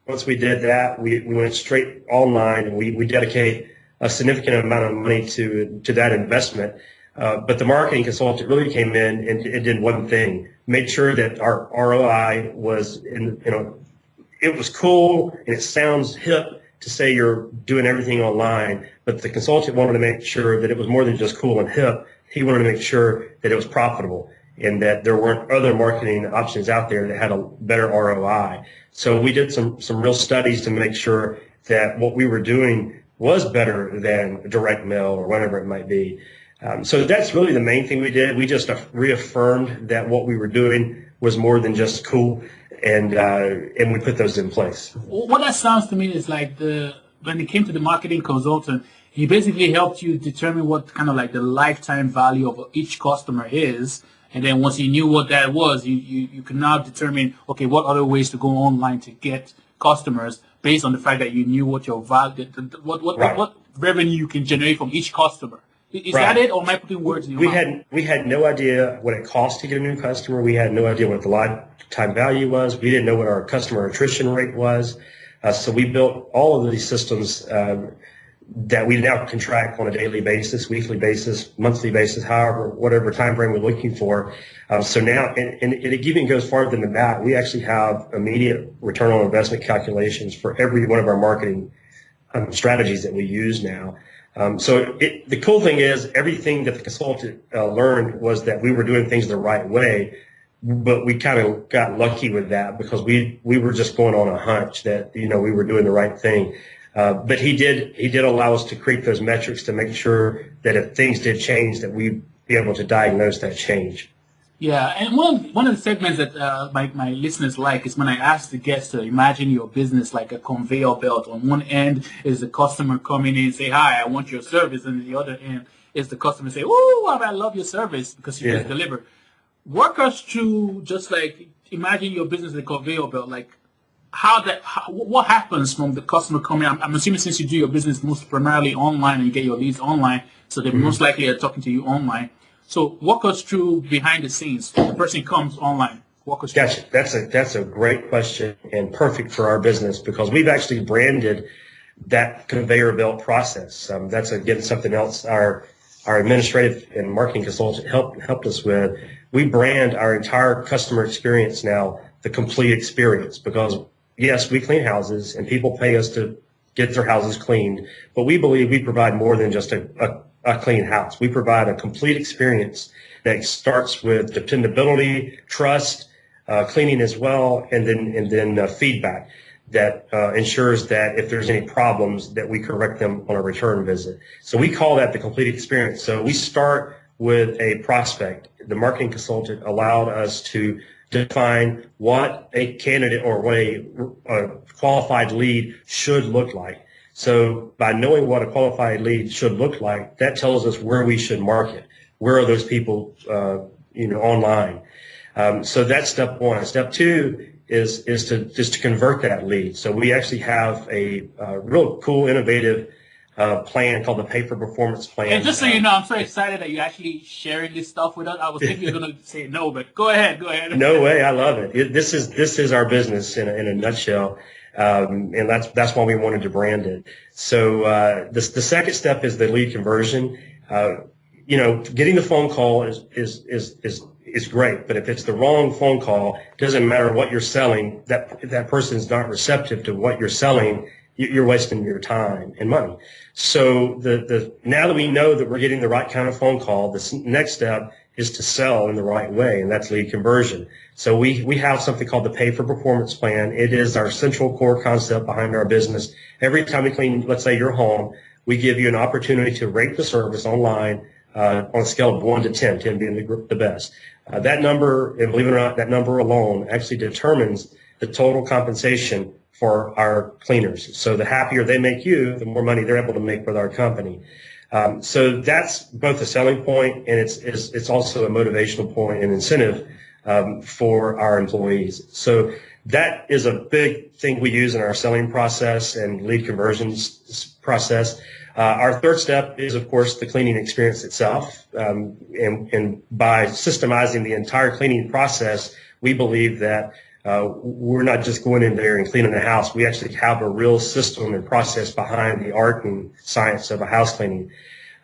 once we did that, we went straight online, and we dedicate a significant amount of money to that investment. But the marketing consultant really came in and it did one thing: made sure that our ROI was it was cool and it sounds hip to say you're doing everything online. But the consultant wanted to make sure that it was more than just cool and hip. He wanted to make sure that it was profitable, and that there weren't other marketing options out there that had a better ROI. So we did some real studies to make sure that what we were doing was better than direct mail or whatever it might be. So that's really the main thing we did. We just reaffirmed that what we were doing was more than just cool, and we put those in place. What that sounds to me is like when it came to the marketing consultant, he basically helped you determine what kind of like the lifetime value of each customer is. And then once you knew what that was, you can now determine, okay, what other ways to go online to get customers based on the fact that you knew what your value, what revenue you can generate from each customer. Is that it, or am I putting words in your mouth? We had no idea what it cost to get a new customer. We had no idea what the lifetime value was. We didn't know what our customer attrition rate was. So we built all of these systems that we now can track on a daily basis, weekly basis, monthly basis, whatever time frame we're looking for. So now, and it even goes farther than that. We actually have immediate return on investment calculations for every one of our marketing strategies that we use now. So the cool thing is, everything that the consultant learned was that we were doing things the right way, but we kind of got lucky with that, because we were just going on a hunch that we were doing the right thing. But he did allow us to create those metrics to make sure that if things did change, that we'd be able to diagnose that change. Yeah, and one of the segments that my listeners like is when I ask the guests to imagine your business like a conveyor belt. On one end is the customer coming in and say, "Hi, I want your service," and the other end is the customer say, "Oh, I love your service," because you just deliver. Walk us through, just like imagine your business as a conveyor belt, like what happens from the customer coming? I'm assuming, since you do your business most primarily online and you get your leads online, so they most likely are talking to you online. So walk us through behind the scenes. The person comes online. Walk us through. Gotcha. That's a great question, and perfect for our business, because we've actually branded that conveyor belt process. That's again something else our our administrative and marketing consultant helped us with, we brand our entire customer experience now the complete experience, because yes, we clean houses and people pay us to get their houses cleaned, but we believe we provide more than just a clean house. We provide a complete experience that starts with dependability, trust, cleaning as well, and then feedback that ensures that if there's any problems that we correct them on a return visit. So we call that the complete experience. So we start with a prospect. The marketing consultant allowed us to define what a candidate or what a qualified lead should look like. So by knowing what a qualified lead should look like, that tells us where we should market. Where are those people, online? So that's step one. Step two is to convert that lead. So we actually have a real cool, innovative plan called the Pay for Performance plan. And just so you know, I'm so excited that you're actually sharing this stuff with us. I was thinking you're going to say no, but go ahead. No way, I love it. This is our business in a nutshell, and that's why we wanted to brand it. So the second step is the lead conversion. Getting the phone call is great, but if it's the wrong phone call, it doesn't matter what you're selling. That person's not receptive to what you're selling. You're wasting your time and money. So now that we know that we're getting the right kind of phone call, the next step is to sell in the right way, and that's lead conversion. So we have something called the Pay for Performance plan. It is our central core concept behind our business. Every time we clean, let's say, your home, we give you an opportunity to rate the service online on a scale of 1 to 10, 10 being the best. That number, and believe it or not, that number alone actually determines the total compensation for our cleaners. So the happier they make you, the more money they're able to make with our company. So that's both a selling point, and it's also a motivational point and incentive for our employees. So that is a big thing we use in our selling process and lead conversions process. Our third step is, of course, the cleaning experience itself. And by systemizing the entire cleaning process, we believe that we're not just going in there and cleaning the house. We actually have a real system and process behind the art and science of a house cleaning.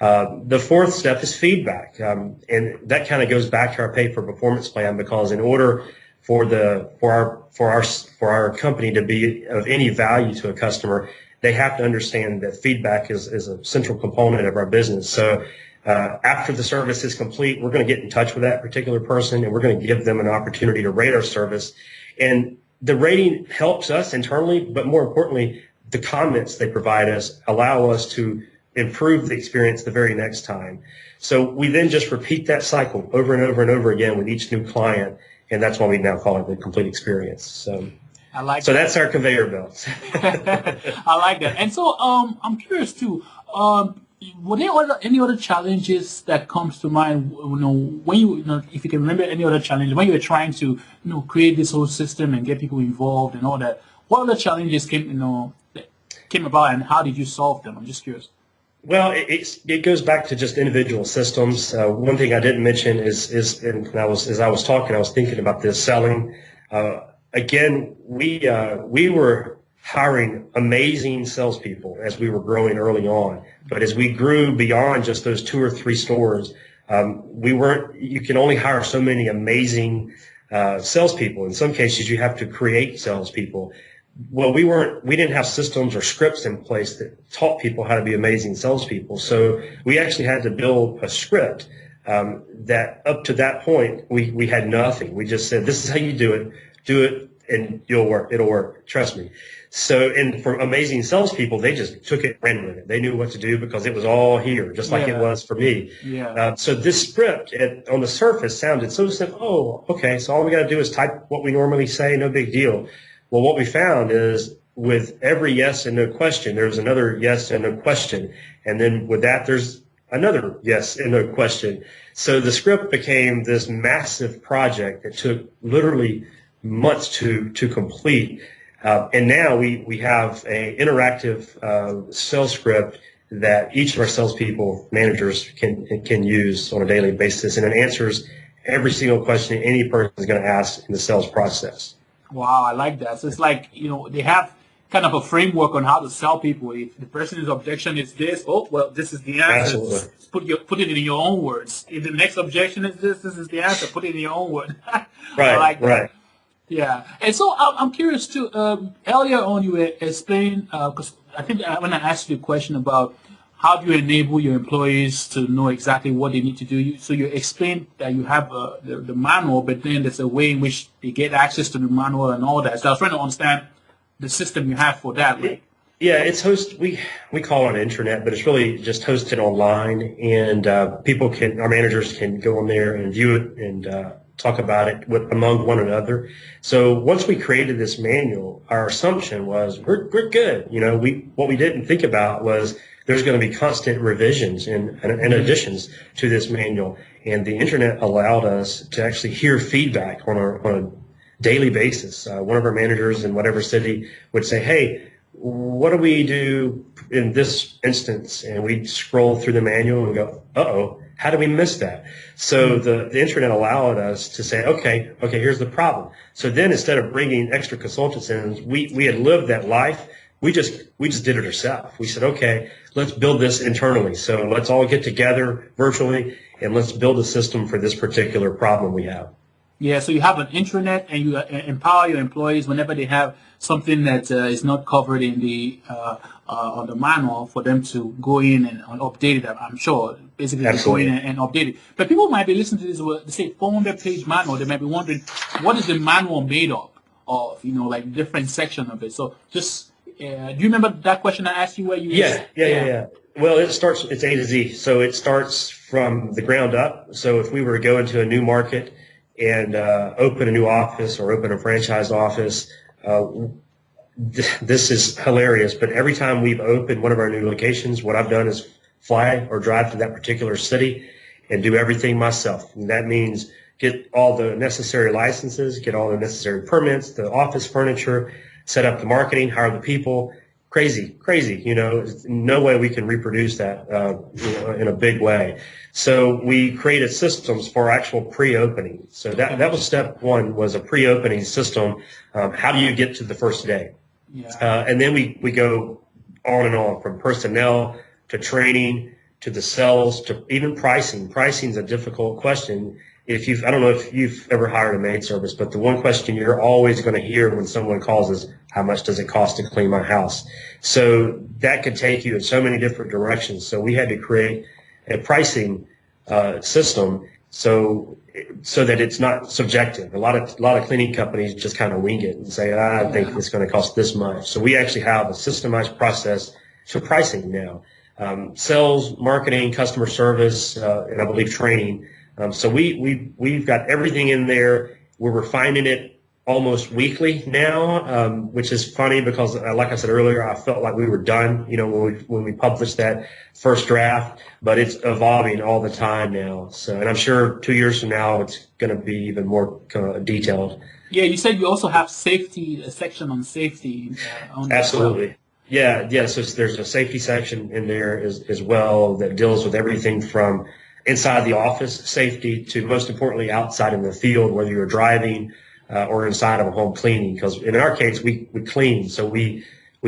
The fourth step is feedback. And that kind of goes back to our Pay for Performance plan, because in order for our company to be of any value to a customer, they have to understand that feedback is a central component of our business. So after the service is complete, we're going to get in touch with that particular person, and we're going to give them an opportunity to rate our service. And the rating helps us internally, but more importantly, the comments they provide us allow us to improve the experience the very next time. So we then just repeat that cycle over and over and over again with each new client, and that's why we now call it the complete experience. So that's our conveyor belt. I like that. And so I'm curious too. Were there any other challenges that comes to mind? When if you can remember any other challenge when you were trying to create this whole system and get people involved and all that. What other challenges came about, and how did you solve them? I'm just curious. Well, it goes back to just individual systems. One thing I didn't mention is as I was talking, I was thinking about this selling. Again, we were hiring amazing salespeople as we were growing early on. But as we grew beyond just those 2 or 3 stores, you can only hire so many amazing salespeople. In some cases, you have to create salespeople. Well, we didn't have systems or scripts in place that taught people how to be amazing salespeople. So we actually had to build a script that up to that point, we had nothing. We just said, this is how you do it, and it'll work, trust me. So, and for amazing salespeople, they just took it and ran with it. They knew what to do because it was all here, just like it was for me. Yeah. So this script on the surface sounded so simple. Oh, okay, so all we got to do is type what we normally say, no big deal. Well, what we found is with every yes and no question, there's another yes and no question. And then with that, there's another yes and no question. So the script became this massive project that took literally months to complete. And now we have an interactive sales script that each of our salespeople managers can use on a daily basis, and it answers every single question any person is going to ask in the sales process. Wow, I like that. So it's like, they have kind of a framework on how to sell people. If the person's objection is this, oh well, this is the answer. Absolutely. Put it in your own words. If the next objection is this is the answer. Put it in your own words. I Right, like that. right. Yeah, and so I'm curious too. Earlier on, you were explaining because I think when I asked you a question about how do you enable your employees to know exactly what they need to do, so you explained that you have the manual, but then there's a way in which they get access to the manual and all that. So I was trying to understand the system you have for that. Like, Yeah, it's we call it intranet, but it's really just hosted online, and our managers can go on there and view it and talk about it among one another. So once we created this manual, our assumption was we're good. What we didn't think about was there's going to be constant revisions and additions to this manual, and the internet allowed us to actually hear feedback on a daily basis. One of our managers in whatever city would say, "Hey, what do we do in this instance?" And we'd scroll through the manual and go, "Uh-oh, how did we miss that?" So the internet allowed us to say, okay, here's the problem. So then instead of bringing extra consultants in, we had lived that life. We just did it ourselves. We said, okay, let's build this internally. So let's all get together virtually and let's build a system for this particular problem we have. yeah, so you have an intranet, and you empower your employees whenever they have something that is not covered in the on the manual for them to go in and update it. I'm sure, basically, to go in and update it. But people might be listening to this. They say 400-page manual. They might be wondering, what is the manual made of? Like different section of it. So just do you remember that question I asked you where you? Yeah. Well, it's A to Z. So it starts from the ground up. So if we were to go into a new market and open a new office or open a franchise office, this is hilarious. But every time we've opened one of our new locations, what I've done is fly or drive to that particular city and do everything myself. And that means get all the necessary licenses, get all the necessary permits, the office furniture, set up the marketing, hire the people. Crazy. No way we can reproduce that in a big way. So we created systems for actual pre-opening. So that was step one, was a pre-opening system. How do you get to the first day? Yeah. And then we go on and on, from personnel to training to the sales to even pricing. Pricing is a difficult question. I don't know if you've ever hired a maid service, but the one question you're always going to hear when someone calls is, how much does it cost to clean my house? So that could take you in so many different directions. So we had to create a pricing system so that it's not subjective. A lot of cleaning companies just kind of wing it and say, I think it's going to cost this much. So we actually have a systemized process for pricing now. Sales, marketing, customer service, and I believe training. So we've got everything in there. We're refining it almost weekly now, which is funny because, like I said earlier, I felt like we were done, when we published that first draft, but it's evolving all the time now. So, and I'm sure 2 years from now, it's going to be even more detailed. Yeah, you said you also have safety, a section on safety. Absolutely. Yeah. So there's a safety section in there as well that deals with everything from inside the office safety to, most importantly, outside in the field, whether you're driving or inside of a home cleaning. Because in our case, we clean. So we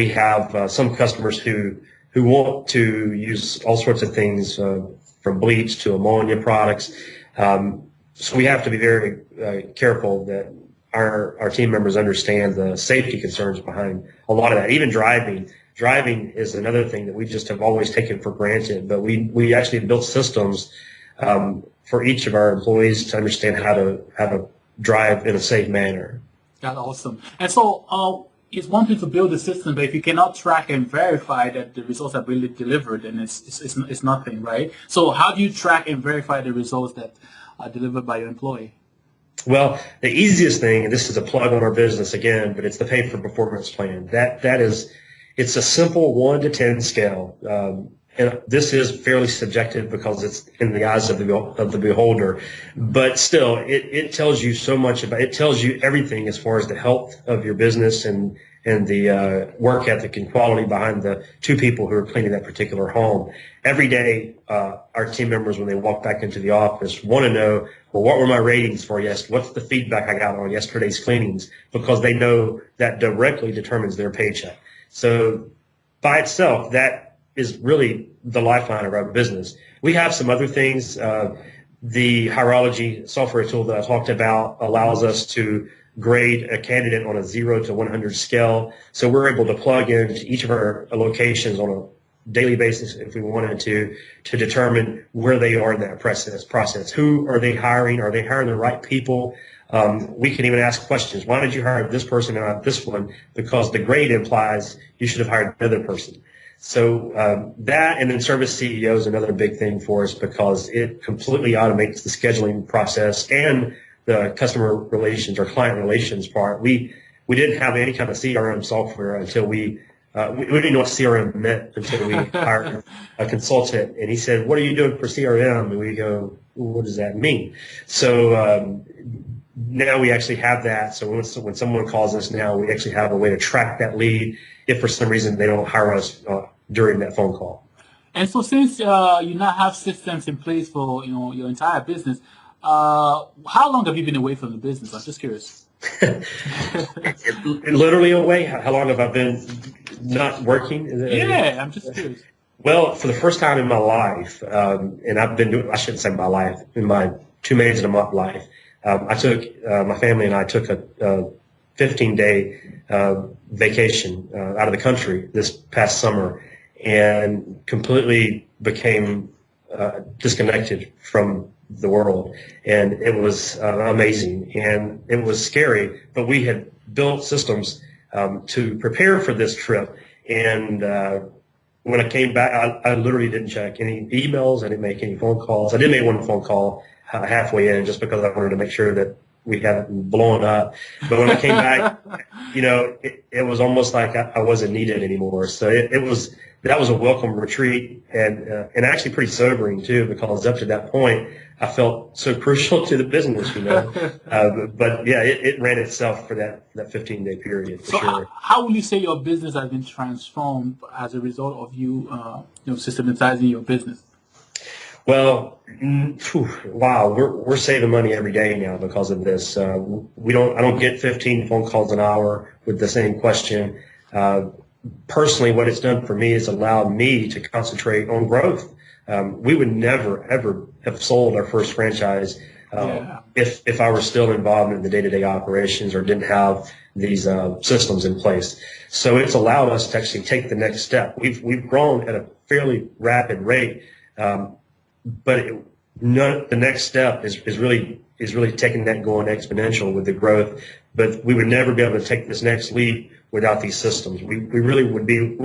have some customers who want to use all sorts of things, from bleach to ammonia products. So we have to be very careful that our team members understand the safety concerns behind a lot of that. Even driving. Driving is another thing that we just have always taken for granted, but we actually built systems for each of our employees to understand how to drive in a safe manner. That's awesome. And so it's one thing to build a system, but if you cannot track and verify that the results are really delivered, then it's nothing, right? So how do you track and verify the results that are delivered by your employee? Well, the easiest thing, and this is a plug on our business again, but it's the pay for performance plan. It's a simple 1 to 10 scale. And this is fairly subjective because it's in the eyes of the beholder, but still, it tells you so much it tells you everything as far as the health of your business and the work ethic and quality behind the two people who are cleaning that particular home. Every day, our team members, when they walk back into the office, want to know, well, what were my ratings for yesterday? What's the feedback I got on yesterday's cleanings? Because they know that directly determines their paycheck. So by itself, that is really the lifeline of our business. We have some other things. The Hierology software tool that I talked about allows us to grade a candidate on a 0 to 100 scale. So we're able to plug into each of our locations on a daily basis, if we wanted to determine where they are in that process. Who are they hiring? Are they hiring the right people? We can even ask questions. Why did you hire this person and not this one? Because the grade implies you should have hired another person. So that, and then service CEO is another big thing for us because it completely automates the scheduling process and the customer relations or client relations part. We didn't have any kind of CRM software until we didn't know what CRM meant until we hired a consultant. And he said, "What are you doing for CRM?" And we go, "What does that mean?" So now we actually have that. So when someone calls us now, we actually have a way to track that lead if for some reason they don't hire us during that phone call. And so since you now have systems in place for your entire business, how long have you been away from the business? I'm just curious. Literally away? How long have I been not working? Yeah, I'm just curious. Well, for the first time in my life, and I've been doing, I shouldn't say my life, in my 2 Maids and a Mop life, I took, my family and I took a 15-day vacation out of the country this past summer and completely became disconnected from the world. And it was amazing and it was scary, but we had built systems to prepare for this trip. And when I came back, I literally didn't check any emails. I didn't make any phone calls. I did make one phone call halfway in just because I wanted to make sure that we hadn't blown up. But when I came back, it was almost like I wasn't needed anymore. So that was a welcome retreat and actually pretty sobering too, because up to that point I felt so crucial to the business, but yeah, it ran itself for that 15-day period for sure. How will you say your business has been transformed as a result of you systematizing your business? Well, wow, we're saving money every day now because of this. I don't get 15 phone calls an hour with the same question. Personally, what it's done for me is allowed me to concentrate on growth. We would never, ever have sold our first franchise if I were still involved in the day-to-day operations or didn't have these systems in place. So it's allowed us to actually take the next step. We've grown at a fairly rapid rate, but the next step is really taking that and going exponential with the growth. But we would never be able to take this next leap without these systems. We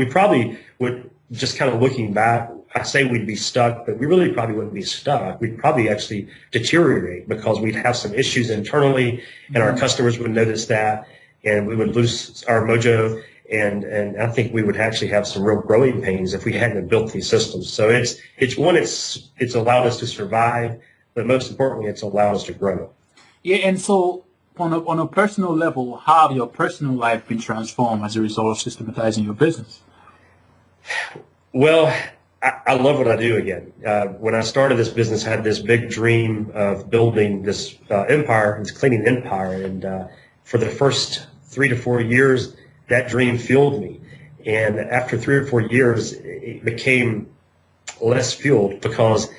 probably would, just kind of looking back, I say we'd be stuck, but we really probably wouldn't be stuck. We'd probably actually deteriorate because we'd have some issues internally and our customers would notice that and we would lose our mojo. And I think we would actually have some real growing pains if we hadn't built these systems. So it's allowed us to survive, but most importantly, it's allowed us to grow. Yeah, and so on a personal level, how have your personal life been transformed as a result of systematizing your business? Well, I love what I do again. When I started this business, I had this big dream of building this empire, this cleaning empire. And for the first 3 to 4 years, that dream fueled me. And after 3 or 4 years, it became less fueled because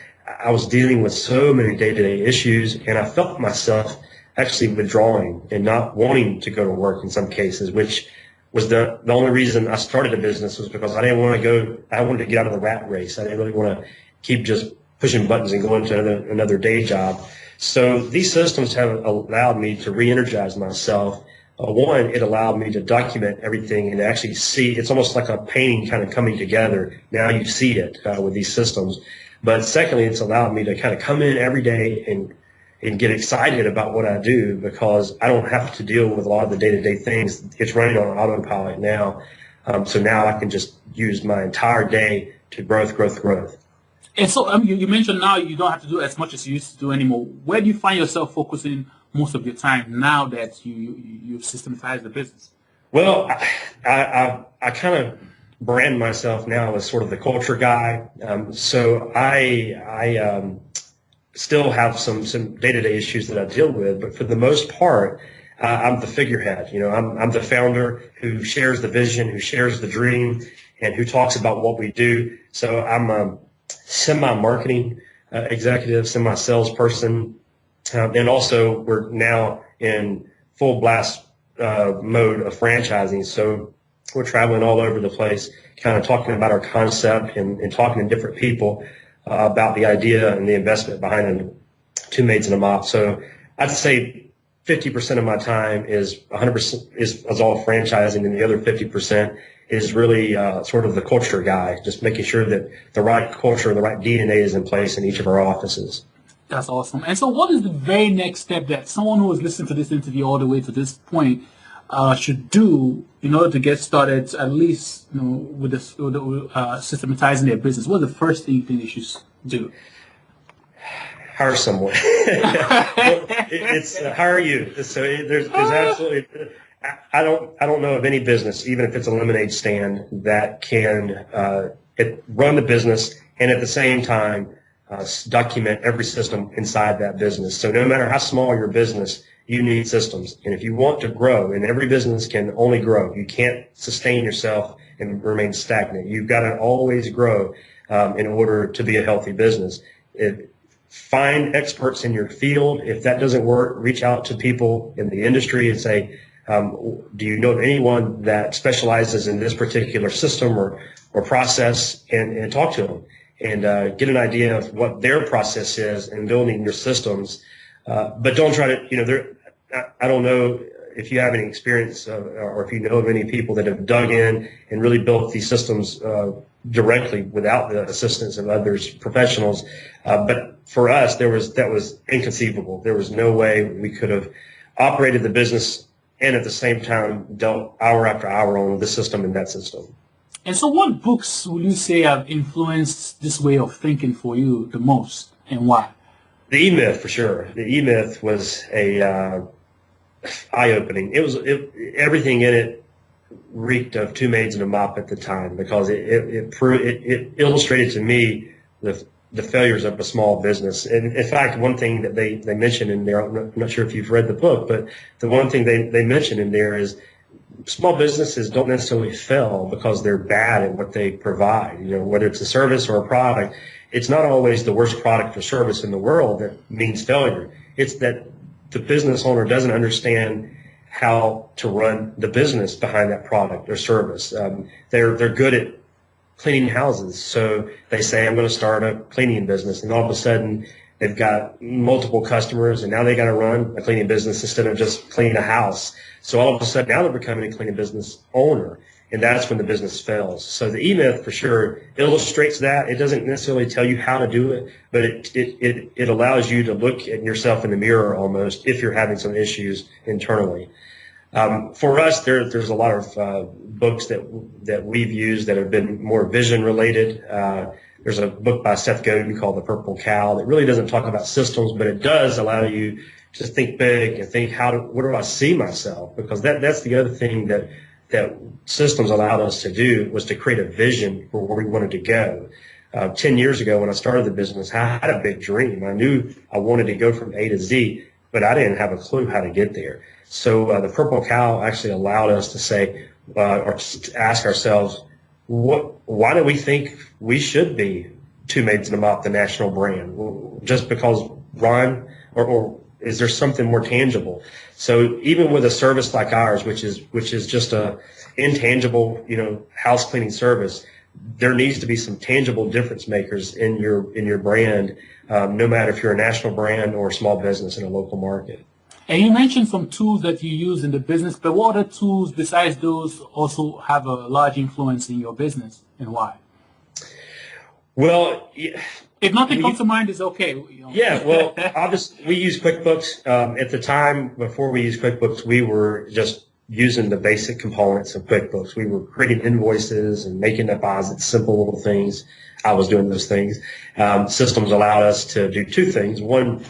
I was dealing with so many day-to-day issues, and I felt myself actually withdrawing and not wanting to go to work in some cases, which was the only reason I started a business, was because I didn't want to go. I wanted to get out of the rat race. I didn't really want to keep just pushing buttons and going to another day job. So these systems have allowed me to re-energize myself. One, it allowed me to document everything and actually see. It's almost like a painting kind of coming together. Now you see it with these systems. But secondly, it's allowed me to kind of come in every day and get excited about what I do, because I don't have to deal with a lot of the day-to-day things. It's running on autopilot now. So now I can just use my entire day to growth. And so you mentioned now you don't have to do as much as you used to do anymore. Where do you find yourself focusing most of your time now that you've systematized the business? Well, I kind of brand myself now as sort of the culture guy. So I still have some day-to-day issues that I deal with, but for the most part, I'm the figurehead. I'm the founder who shares the vision, who shares the dream, and who talks about what we do. So I'm a semi-marketing executive, semi-salesperson, and also we're now in full blast mode of franchising. So we're traveling all over the place, kind of talking about our concept and talking to different people about the idea and the investment behind Two Maids and a Mop. So I'd say 50% of my time is 100% is all franchising, and the other 50% is really sort of the culture guy, just making sure that the right culture, the right DNA is in place in each of our offices. That's awesome. And so what is the very next step that someone who has listened to this interview all the way to this point should do in order to get started, at least with systematizing their business? What's the first thing you think they should do? Hire someone. It's hire you. So there's absolutely. I don't know of any business, even if it's a lemonade stand, that can run the business and at the same time document every system inside that business. So no matter how small your business, you need systems. And if you want to grow, and every business can only grow, you can't sustain yourself and remain stagnant. You've got to always grow in order to be a healthy business. Find experts in your field. If that doesn't work, reach out to people in the industry and say, do you know of anyone that specializes in this particular system or process, and talk to them and get an idea of what their process is in building your systems. But don't try to, I don't know if you have any experience or if you know of any people that have dug in and really built these systems directly without the assistance of others, professionals. But for us, that was inconceivable. There was no way we could have operated the business and at the same time dealt hour after hour on this system and that system. And so what books will you say have influenced this way of thinking for you the most, and why? The E-Myth, for sure. The E-Myth was eye-opening. Everything in it reeked of Two Maids and a Mop at the time, because it illustrated to me the failures of a small business. And in fact, one thing that they mentioned in there, I'm not sure if you've read the book, but the one thing they mentioned in there is small businesses don't necessarily fail because they're bad at what they provide. Whether it's a service or a product, it's not always the worst product or service in the world that means failure. It's that the business owner doesn't understand how to run the business behind that product or service. They're good at cleaning houses, so they say, I'm going to start a cleaning business, and all of a sudden they've got multiple customers, and now they got to run a cleaning business instead of just cleaning a house. So all of a sudden now they're becoming a cleaning business owner, and that's when the business fails. So the E-Myth for sure illustrates that. It doesn't necessarily tell you how to do it, but it allows you to look at yourself in the mirror almost if you're having some issues internally. For us, there's a lot of books that we've used that have been more vision related. There's a book by Seth Godin called The Purple Cow that really doesn't talk about systems, but it does allow you to think big and think, what do I see myself? Because that's the other thing that systems allowed us to do, was to create a vision for where we wanted to go. 10 years ago when I started the business, I had a big dream. I knew I wanted to go from A to Z, but I didn't have a clue how to get there. So the Purple Cow actually allowed us to say, or to ask ourselves, why do we think we should be Two Maids and a Mop, the national brand? Just because Ron, or is there something more tangible? So even with a service like ours, which is just a intangible, house cleaning service, there needs to be some tangible difference makers in your brand, no matter if you're a national brand or a small business in a local market. And you mentioned some tools that you use in the business, but what other tools besides those also have a large influence in your business, and why? Well, if nothing comes to mind, it's okay. Yeah, well, obviously we use QuickBooks. At the time before we used QuickBooks, we were just using the basic components of QuickBooks. We were creating invoices and making deposits, simple little things. I was doing those things. Systems allowed us to do two things. One,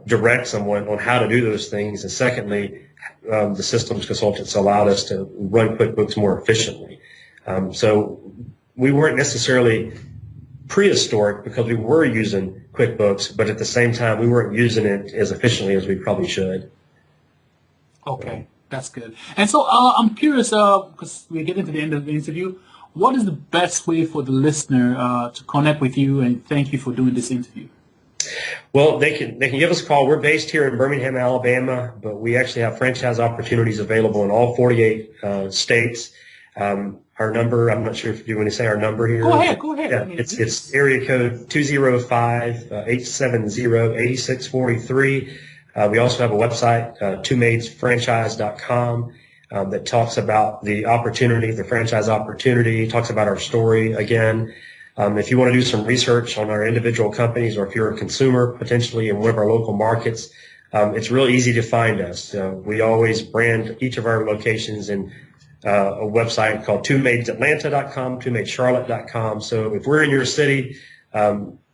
direct someone on how to do those things, and secondly, the systems consultants allowed us to run QuickBooks more efficiently. So we weren't necessarily prehistoric because we were using QuickBooks, but at the same time, we weren't using it as efficiently as we probably should. Okay, that's good. And so I'm curious, because we're getting to the end of the interview, what is the best way for the listener to connect with you and thank you for doing this interview? Well, they can give us a call. We're based here in Birmingham, Alabama, but we actually have franchise opportunities available in all 48 states. Our number, I'm not sure if you want to say our number here. Go ahead. Yeah, it's area code 205-870-8643. We also have a website, twomaidsfranchise.com, that talks about the opportunity, the franchise opportunity, talks about our story again. If you want to do some research on our individual companies, or if you're a consumer potentially in one of our local markets, it's real easy to find us. We always brand each of our locations in a website called twomaidsatlanta.com, twomaidscharlotte.com. So if we're in your city,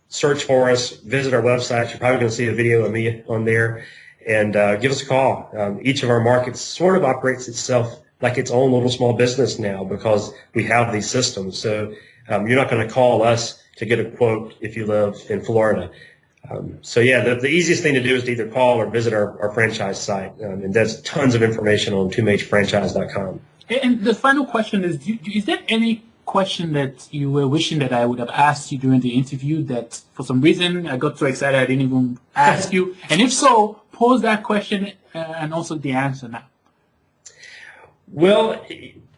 search for us, visit our website. You're probably going to see a video of me on there, and give us a call. Each of our markets sort of operates itself like its own little small business now because we have these systems. So you're not going to call us to get a quote if you live in Florida. So yeah, the easiest thing to do is to either call or visit our franchise site, and there's tons of information on twomaidfranchise.com. And the final question is there any question that you were wishing that I would have asked you during the interview that for some reason I got so excited I didn't even ask you? And if so, pose that question and also the answer now. Well,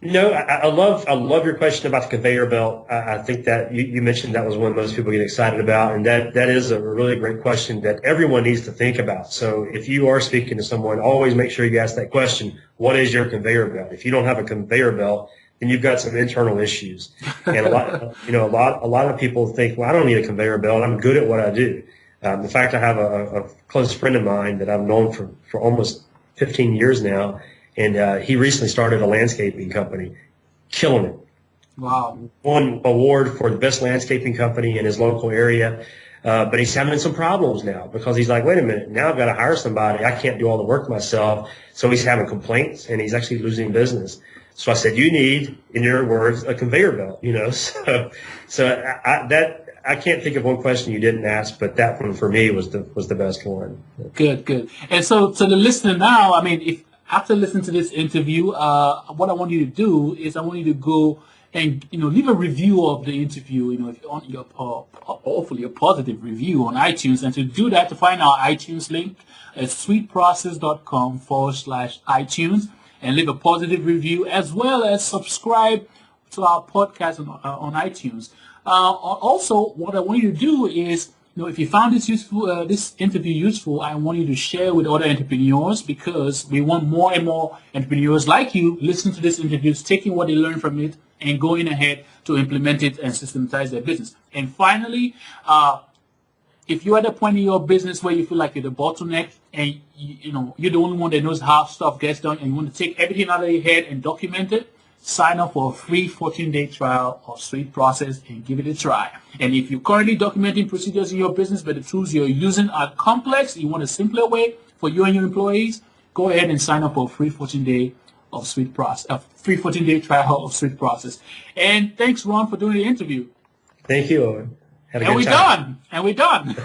no, I love your question about the conveyor belt. I think that you mentioned that was one most people get excited about, and that is a really great question that everyone needs to think about. So if you are speaking to someone, always make sure you ask that question: what is your conveyor belt? If you don't have a conveyor belt, then you've got some internal issues. And a lot of people think, well, I don't need a conveyor belt. I'm good at what I do. In fact, I have a close friend of mine that I've known for almost 15 years now. And he recently started a landscaping company, killing it. Wow. Won award for the best landscaping company in his local area. But he's having some problems now because he's like, wait a minute, now I've got to hire somebody. I can't do all the work myself. So he's having complaints, and he's actually losing business. So I said, you need, in your words, a conveyor belt, So I can't think of one question you didn't ask, but that one for me was the best one. Good. And so to the listener now, I mean, if after listening to this interview, what I want you to do is I want you to go and leave a review of the interview. If you want your hopefully a positive review on iTunes, and to do that, to find our iTunes link at sweetprocess.com/iTunes, and leave a positive review, as well as subscribe to our podcast on iTunes. Also, what I want you to do is, if you found this interview useful, I want you to share with other entrepreneurs, because we want more and more entrepreneurs like you listening to this interview, taking what they learned from it and going ahead to implement it and systematize their business. And finally, if you're at a point in your business where you feel like you're the bottleneck and you're the only one that knows how stuff gets done, and you want to take everything out of your head and document it, sign up for a free 14-day trial of Sweet Process and give it a try. And if you're currently documenting procedures in your business, but the tools you're using are complex, you want a simpler way for you and your employees, go ahead and sign up for a free 14-day of Sweet Process, a free 14-day trial of Sweet Process. And thanks, Ron, for doing the interview. Thank you, Owen. And we're done.